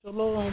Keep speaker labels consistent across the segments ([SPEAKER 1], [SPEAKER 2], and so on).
[SPEAKER 1] चलो हम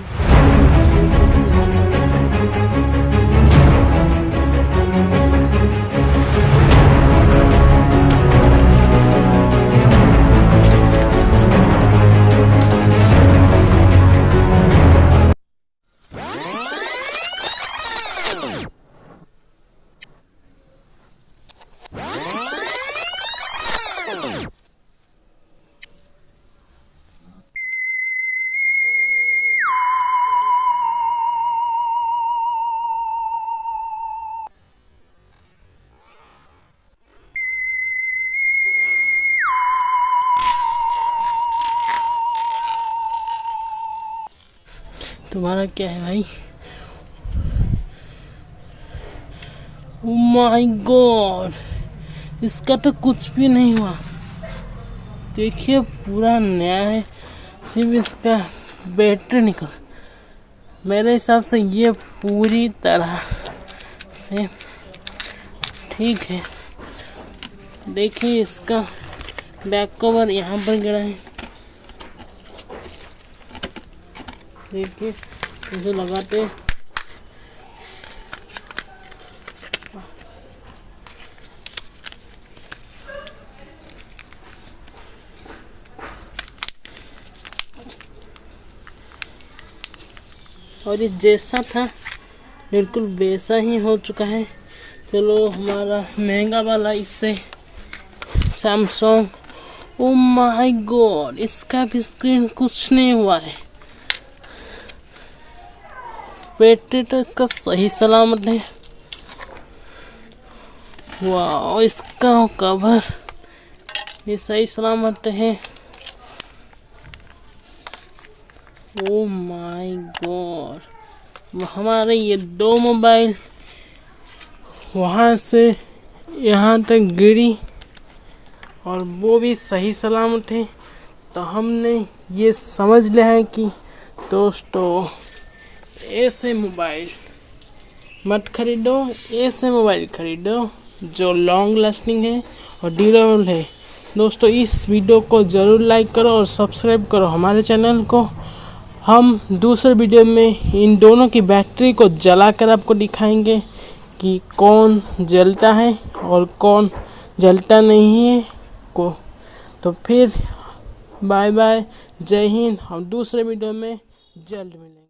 [SPEAKER 1] तुम्हारा क्या है भाई? ओ माय गॉड, इसका तो कुछ भी नहीं हुआ। देखिए पूरा नया है, सिर्फ इसका बैटरी निकल। मेरे हिसाब से ये पूरी तरह से ठीक है। देखिए इसका बैक कवर यहाँ पर गिरा है। देखिए इसे लगाते और ये जैसा था बिल्कुल वैसा ही हो चुका है। चलो हमारा महंगा वाला इससे सैमसंग, ओ माय गॉड, इसका भी स्क्रीन कुछ नहीं हुआ है। बैटरी तो इसका सही सलामत है। वाह, इसका कवर ये सही सलामत है। ओ माय गॉड, हमारे ये दो मोबाइल वहाँ से यहाँ तक गिरी और वो भी सही सलामत है। तो हमने ये समझ लिया है कि दोस्तों ऐसे मोबाइल मत खरीदो, ऐसे मोबाइल खरीदो जो लॉन्ग लास्टिंग है और ड्यूरेबल है। दोस्तों इस वीडियो को ज़रूर लाइक करो और सब्सक्राइब करो हमारे चैनल को। हम दूसरे वीडियो में इन दोनों की बैटरी को जलाकर आपको दिखाएंगे कि कौन जलता है और कौन जलता नहीं है को। तो फिर बाय बाय, जय हिंद। हम दूसरे वीडियो में जल्द मिलेंगे।